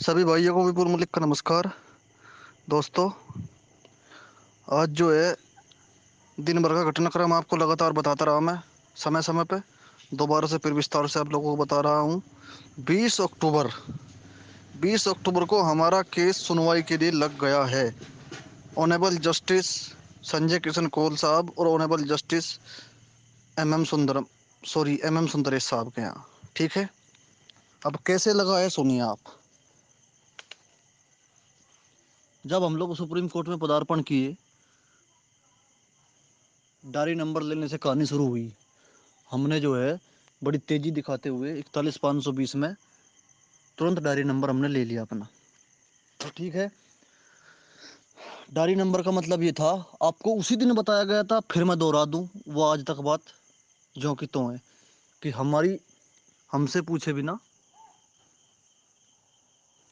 सभी भाइयों को विपुल मलिक का नमस्कार। दोस्तों, आज जो है दिन भर का घटनाक्रम आपको लगातार बताता रहा मैं, समय समय पे दोबारा से फिर विस्तार से आप लोगों को बता रहा हूँ। 20 अक्टूबर 20 अक्टूबर को हमारा केस सुनवाई के लिए लग गया है। ऑनेबल जस्टिस संजय किशन कौल साहब और honourable justice M M Sundaresh साहब के यहाँ। ठीक है, अब कैसे लगा है सुनिए आप। जब हम लोग सुप्रीम कोर्ट में पदार्पण किए, डायरी नंबर लेने से कहानी शुरू हुई। हमने जो है बड़ी तेजी दिखाते हुए 41,520 में तुरंत डायरी नंबर हमने ले लिया अपना। तो ठीक है, डायरी नंबर का मतलब ये था, आपको उसी दिन बताया गया था, फिर मैं दोहरा दूं वो आज तक बात जो कि तो है कि हमारी हमसे पूछे बिना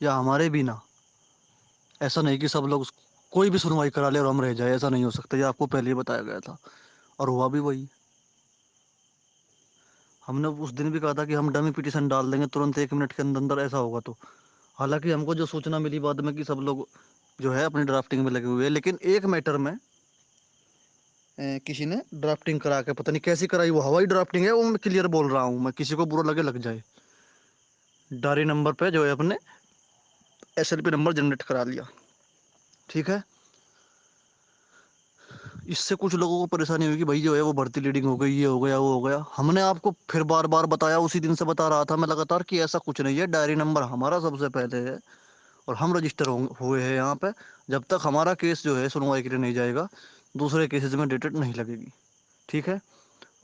या हमारे बिना ऐसा नहीं कि सब लोग कोई भी सुनवाई करा ले और हम रह जाए, ऐसा नहीं हो सकता। ये आपको पहले ही बताया गया था और हुआ भी वही। हमने उस दिन भी कहा था कि हम डमी पिटीशन डाल देंगे तुरंत 1 मिनट के अंदर अंदर, ऐसा होगा तो। हालांकि हमको जो सूचना मिली बाद में कि सब लोग जो है अपनी ड्राफ्टिंग में लगे हुए हैं, लेकिन एक मैटर में किसी ने ड्राफ्टिंग करा के, पता नहीं कैसी कराई, वो हवाई ड्राफ्टिंग है वो, मैं क्लियर बोल रहा हूँ, मैं किसी को बुरा लगे लग जाए। डायरी नंबर पे जो है अपने एसएलपी नंबर जनरेट करा लिया। ठीक है, इससे कुछ लोगों को परेशानी हुई कि भाई जो है वो भर्ती लीडिंग हो गई, ये हो गया वो हो गया। हमने आपको फिर बार बार बताया, उसी दिन से बता रहा था मैं लगातार कि ऐसा कुछ नहीं है, डायरी नंबर हमारा सबसे पहले है और हम रजिस्टर हुए हैं यहाँ पे। जब तक हमारा केस जो है सुनवाई के लिए नहीं जाएगा, दूसरे केसेस में डेटेड नहीं लगेगी। ठीक है,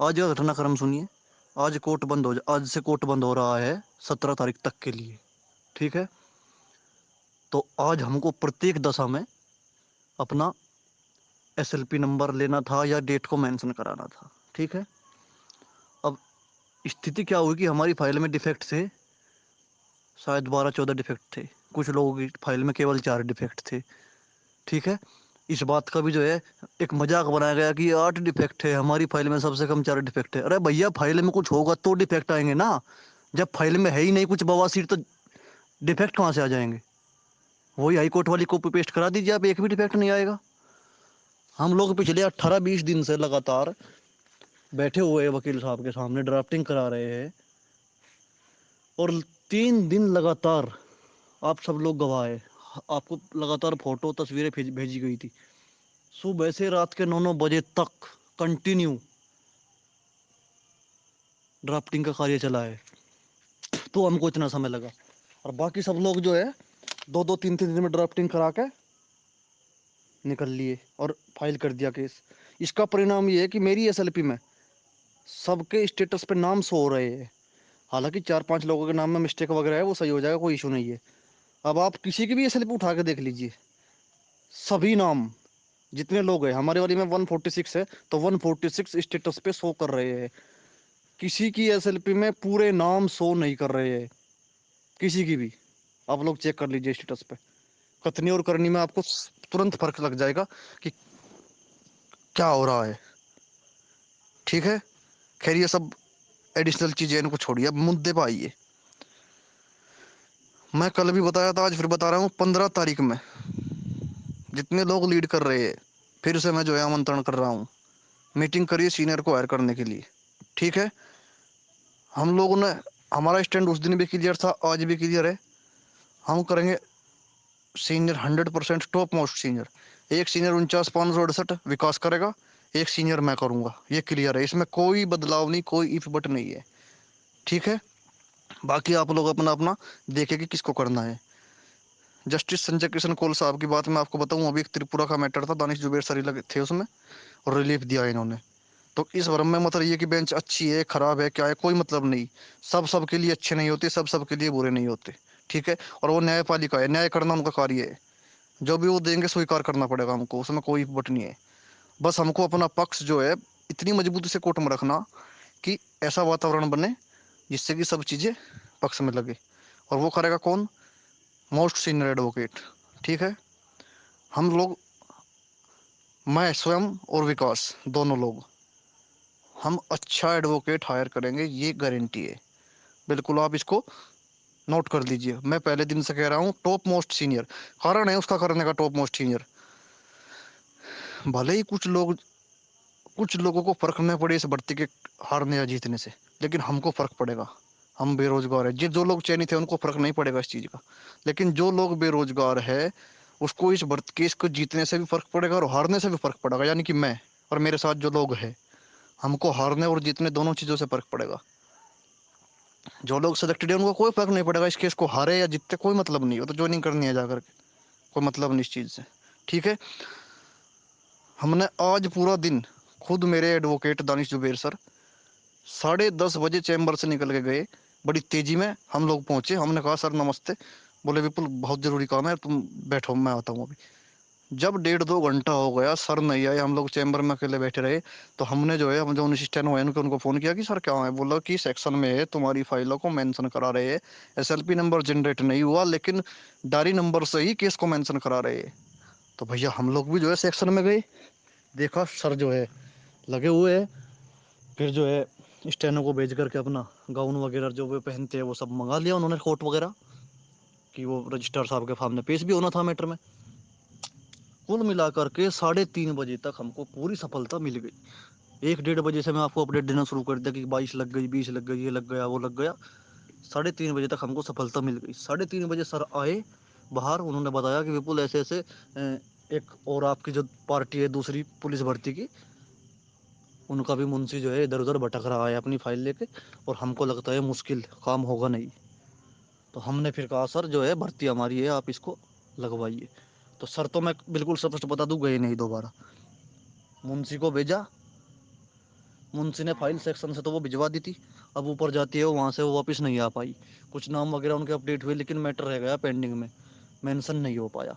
आज का घटनाक्रम सुनिए। आज से कोर्ट बंद हो रहा है 17 तारीख तक के लिए। ठीक है, तो आज हमको प्रत्येक दशा में अपना एसएलपी नंबर लेना था या डेट को मेंशन कराना था। ठीक है, अब स्थिति क्या हुई कि हमारी फाइल में डिफेक्ट थे, शायद 12-14 डिफेक्ट थे। कुछ लोगों की फाइल में केवल 4 डिफेक्ट थे। ठीक है, इस बात का भी जो है एक मजाक बनाया गया कि 8 डिफेक्ट है हमारी फाइल में, सबसे कम 4 डिफेक्ट है। अरे भैया, फाइल में कुछ होगा तो डिफेक्ट आएंगे ना। जब फाइल में है ही नहीं कुछ बवासीर, तो डिफेक्ट कहाँ से आ जाएंगे। वही हाई कोर्ट वाली कॉपी पेस्ट करा दीजिए आप, एक भी डिफेक्ट नहीं आएगा। हम लोग पिछले 18-20 दिन से लगातार बैठे हुए वकील साहब के सामने ड्राफ्टिंग करा रहे हैं और 3 दिन लगातार, आप सब लोग गवाह है, आपको लगातार फोटो तस्वीरें भेजी गई थी। सुबह से रात के 9-9 बजे तक कंटिन्यू ड्राफ्टिंग का कार्य चला है, तो हमको इतना समय लगा। और बाकी सब लोग जो है 2-2, 3-3 दिन में ड्राफ्टिंग करा के निकल लिए और फाइल कर दिया केस। इसका परिणाम ये है कि मेरी एसएलपी में सबके स्टेटस पे नाम शो हो रहे हैं। हालांकि 4-5 लोगों के नाम में मिस्टेक वगैरह है, वो सही हो जाएगा, कोई इशू नहीं है। अब आप किसी की भी एसएलपी उठा के देख लीजिए, सभी नाम जितने लोग हैं, हमारे वाली में 146 है, तो 146 स्टेटस पे शो कर रहे हैं। किसी की एसएलपी में पूरे नाम शो नहीं कर रहे हैं, किसी की भी। आप लोग चेक कर लीजिए स्टेटस पे, कथनी और करनी में आपको तुरंत फर्क लग जाएगा कि क्या हो रहा है। ठीक है, खैर ये सब एडिशनल चीजें, इनको छोड़िए, अब मुद्दे पे आइए। मैं कल भी बताया था, आज फिर बता रहा हूँ, 15 तारीख में जितने लोग लीड कर रहे हैं, फिर से मैं जो है आमंत्रण कर रहा हूँ, मीटिंग करिए सीनियर को हायर करने के लिए। ठीक है, हम लोगों ने, हमारा स्टैंड उस दिन भी क्लियर था, आज भी क्लियर है। हम करेंगे सीनियर 100%, टॉप मोस्ट सीनियर। एक सीनियर 49,568 विकास करेगा, एक सीनियर मैं करूंगा, ये क्लियर है, इसमें कोई बदलाव नहीं, कोई इफ बट नहीं है। ठीक है, बाकी आप लोग अपना अपना देखें कि किसको करना है। जस्टिस संजय किशन कौल साहब की बात मैं आपको बताऊं, अभी एक त्रिपुरा का मैटर था, दानिश जुबेर सर लगे थे उसमें और रिलीफ दिया इन्होंने। तो इस भरम में मत रहिए कि बेंच अच्छी है खराब है क्या है, कोई मतलब नहीं। सब सबके लिए अच्छे नहीं होते, सब सबके लिए बुरे नहीं होते। ठीक है, और वो न्यायपालिका है, न्याय करना उनका कार्य है। जो भी वो देंगे स्वीकार करना पड़ेगा हमको, उसमें कोई बट नहीं है। बस हमको अपना पक्ष जो है इतनी मजबूती से कोर्ट में रखना कि ऐसा वातावरण बने जिससे कि सब चीज़ें पक्ष में लगे। और वो करेगा कौन? Most senior advocate. ठीक है, हम लोग, मैं स्वयं और विकास, दोनों लोग, हम अच्छा एडवोकेट हायर करेंगे, ये गारंटी है। बिल्कुल आप इसको नोट कर लीजिए, मैं पहले दिन से कह रहा हूँ, टॉप मोस्ट सीनियर। कारण है उसका करने का टॉप मोस्ट सीनियर। भले ही कुछ लोगों को फर्क नहीं पड़े इस भर्ती के हारने या जीतने से, लेकिन हमको फर्क पड़ेगा। हम बेरोजगार है, जो लोग चयनित है उनको फर्क नहीं पड़ेगा इस चीज का, लेकिन जो लोग बेरोजगार है उसको इस भर्ती केस को जीतने से भी फर्क पड़ेगा और हारने से भी फर्क पड़ेगा। यानी कि मैं और मेरे साथ जो लोग हैं, हमको हारने और जीतने दोनों चीजों से फर्क पड़ेगा। जो लोग सिलेक्टेड है उनको कोई फर्क नहीं पड़ेगा इस केस को हारे या जीतते, कोई मतलब नहीं, वो तो ज्वाइनिंग करनी है जाकर के, कोई मतलब नहीं इस चीज से। ठीक है। हमने आज पूरा दिन, खुद मेरे एडवोकेट दानिश जुबेर सर 10:30 बजे चैम्बर से निकल के गए, बड़ी तेजी में हम लोग पहुंचे। हमने कहा सर नमस्ते, बोले विपुल बहुत जरूरी काम है, तुम बैठो मैं आता हूँ अभी। जब 1.5-2 घंटा हो गया सर नहीं आए, हम लोग चैम्बर में अकेले बैठे रहे, तो हमने जो है हम जो असिस्टेंट हुए उनको फोन किया कि सर क्या है। बोला कि सेक्शन में है तुम्हारी फाइलों को मेंशन करा रहे हैं, एसएलपी नंबर जनरेट नहीं हुआ लेकिन डायरी नंबर से ही केस को मेंशन करा रहे हैं। तो भैया हम लोग भी जो है सेक्शन में गए, देखा सर जो है लगे हुए है। फिर जो है स्टेनो को भेज करके अपना गाउन वगैरह जो वो पहनते हैं वो सब मंगा लिया उन्होंने, कोट वगैरह, कि वो रजिस्ट्रार साहब के सामने पेश भी होना था मैटर में। कुल मिलाकर के 3:30 बजे तक हमको पूरी सफलता मिल गई। 1-1:30 बजे से मैं आपको अपडेट देना शुरू कर दिया कि 22 लग गई, 20 लग गई, ये लग गया वो लग गया। 3:30 बजे तक हमको सफलता मिल गई। 3:30 बजे सर आए बाहर, उन्होंने बताया कि विपुल ऐसे ऐसे एक और आपकी जो पार्टी है दूसरी पुलिस भर्ती की, उनका भी मुंशी जो है इधर उधर भटक रहा है अपनी फाइल लेके, और हमको लगता है मुश्किल काम होगा नहीं। तो हमने फिर कहा सर जो है भर्ती हमारी है, आप इसको लगवाइए। तो सर तो मैं बिल्कुल स्पष्ट बता दूं गए नहीं दोबारा। मुंशी को भेजा, मुंशी ने फाइल सेक्शन से तो वो भिजवा दी थी, अब ऊपर जाती है वो, वहाँ से वो वापस नहीं आ पाई। कुछ नाम वगैरह उनके अपडेट हुए लेकिन मैटर रह गया पेंडिंग में, मेंशन नहीं हो पाया।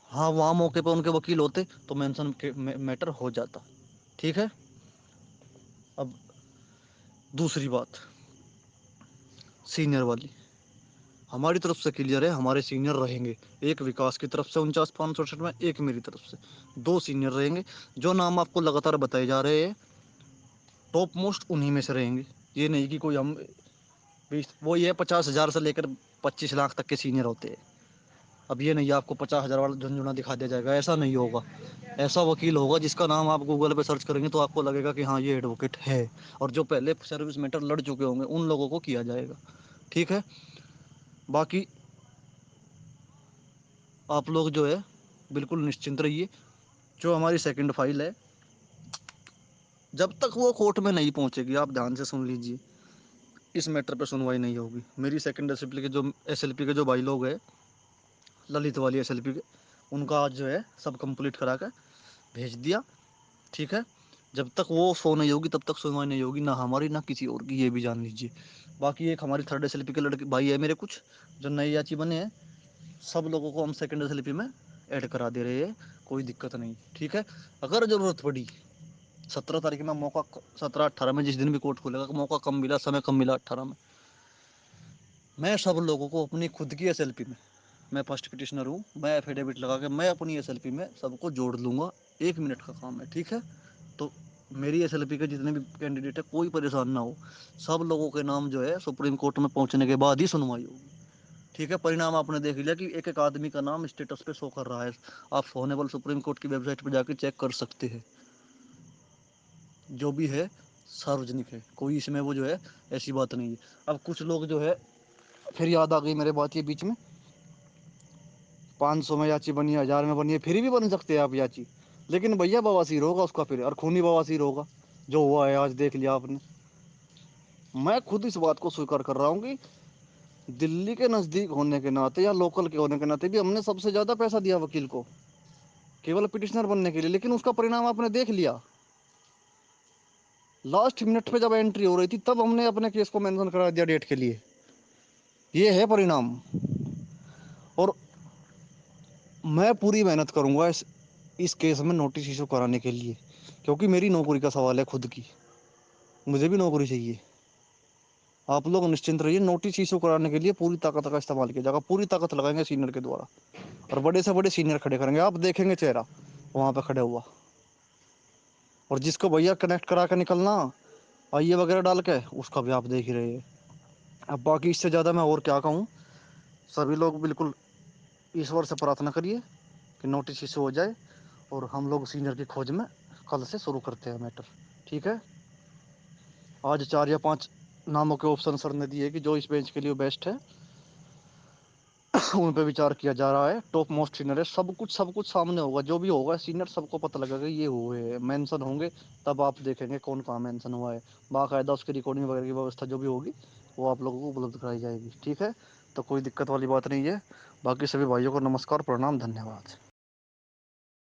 हाँ वहाँ मौके पर उनके वकील होते तो मेंशन मैटर हो जाता। ठीक है। अब दूसरी बात सीनियर वाली, हमारी तरफ से क्लियर है, हमारे सीनियर रहेंगे। एक विकास की तरफ से 49,568 में, एक मेरी तरफ से, 2 सीनियर रहेंगे। जो नाम आपको लगातार बताए जा रहे हैं टॉप मोस्ट उन्हीं में से रहेंगे। ये नहीं कि कोई हम 20, वो ये 50,000 से लेकर 25 लाख तक के सीनियर होते हैं। अब ये नहीं आपको 50,000 वाला झुंझुना दिखा दिया जाएगा, ऐसा नहीं होगा। ऐसा वकील होगा जिसका नाम आप गूगल पे सर्च करेंगे तो आपको लगेगा कि हाँ ये एडवोकेट है, और जो पहले सर्विस मैटर लड़ चुके होंगे उन लोगों को किया जाएगा। ठीक है। बाकी आप लोग जो है बिल्कुल निश्चिंत रहिए। जो हमारी सेकंड फाइल है, जब तक वो कोर्ट में नहीं पहुंचेगी, आप ध्यान से सुन लीजिए, इस मैटर पे सुनवाई नहीं होगी। मेरी सेकंड एसएलपी के जो भाई लोग हैं, ललित वाली एसएलपी के, उनका आज जो है सब कंप्लीट करा कर भेज दिया। ठीक है। जब तक वो सो नहीं होगी तब तक सुनवाई नहीं होगी, ना हमारी ना किसी और की, ये भी जान लीजिए। बाकी एक हमारी थर्ड एसएलपी के लड़के भाई है मेरे कुछ, जो नए याची बने हैं, सब लोगों को हम सेकंड एसएलपी में ऐड करा दे रहे हैं, कोई दिक्कत नहीं। ठीक है। अगर ज़रूरत पड़ी 17 तारीख में मौका, 17-18 में जिस दिन भी कोर्ट खुलेगा, मौका कम मिला, समय कम मिला 18 में, मैं सब लोगों को अपनी खुद की एसएलपी में, मैं फर्स्ट पिटिशनर हूँ, मैं एफिडेविट लगा के मैं अपनी एसएलपी में सबको जोड़ लूँगा। 1 मिनट का काम है। ठीक है। तो मेरी एसएलपी के जितने भी कैंडिडेट है कोई परेशान ना हो, सब लोगों के नाम जो है सुप्रीम कोर्ट में पहुंचने के बाद ही सुनवाई होगी। ठीक है। परिणाम आपने देख लिया कि एक एक आदमी का नाम स्टेटस पे शो कर रहा है, आप होनेबल सुप्रीम कोर्ट की वेबसाइट पर जाकर चेक कर सकते हैं। जो भी है सार्वजनिक है, कोई इसमें वो जो है ऐसी बात नहीं है। अब कुछ लोग जो है, फिर याद आ गई मेरे बात ये बीच में, 500 में याची बनी है, 1000 में बनी है, फिर भी बन सकते हैं आप याची, लेकिन भैया बवासीर होगा उसका फिर, और खूनी बवासीर होगा। जो हुआ है आज देख लिया आपने। मैं खुद इस बात को स्वीकार कर रहा हूँ कि दिल्ली के नज़दीक होने के नाते या लोकल के होने के नाते भी हमने सबसे ज़्यादा पैसा दिया वकील को केवल पिटिशनर बनने के लिए, लेकिन उसका परिणाम आपने देख लिया। लास्ट मिनट पे जब एंट्री हो रही थी तब हमने अपने केस को मेंशन करा दिया डेट के लिए। ये है परिणाम। और मैं पूरी मेहनत करूंगा इस केस में नोटिस इशू कराने के लिए, क्योंकि मेरी नौकरी का सवाल है खुद की, मुझे भी नौकरी चाहिए। आप लोग निश्चिंत रहिए, नोटिस इशू कराने के लिए पूरी ताकत का इस्तेमाल किया जाएगा, पूरी ताकत लगाएंगे सीनियर के द्वारा, और बड़े से बड़े सीनियर खड़े करेंगे, आप देखेंगे चेहरा वहाँ पे खड़े हुआ। और जिसको भैया कनेक्ट करा के निकलना आइए वगैरह डाल के, उसका भी आप देख ही रहे हैं। अब बाकी इससे ज़्यादा मैं और क्या कहूँ। سبھی لوگ بالکل ایشور سے پرارتھنا کریے کہ نوٹس ایشو ہو جائے اور ہم لوگ سینئر کی کھوج میں کل سے شروع کرتے ہیں میٹر، ٹھیک ہے؟ آج 4 یا 5 ناموں کے آپشن سر نے دیے کہ جو اس بینچ کے لیے بیسٹ ہے، ان پہ وچار کیا جا رہا ہے۔ ٹاپ موسٹ سینئر ہے، سب کچھ سامنے ہوگا، جو بھی ہوگا سینئر سب کو پتہ لگے گا، یہ ہوئے مینشن ہوں گے، تب آپ دیکھیں گے کون کہاں مینشن ہوا ہے، باقاعدہ اس کی ریکارڈنگ وغیرہ کی ویوستھا جو بھی ہوگی وہ آپ لوگوں کو اپلبدھ کرائی جائے گی، ٹھیک ہے؟ تو کوئی دقت والی بات نہیں ہے۔ باقی سبھی بھائیوں کو نمسکار، پرنام، دھنیہ واد۔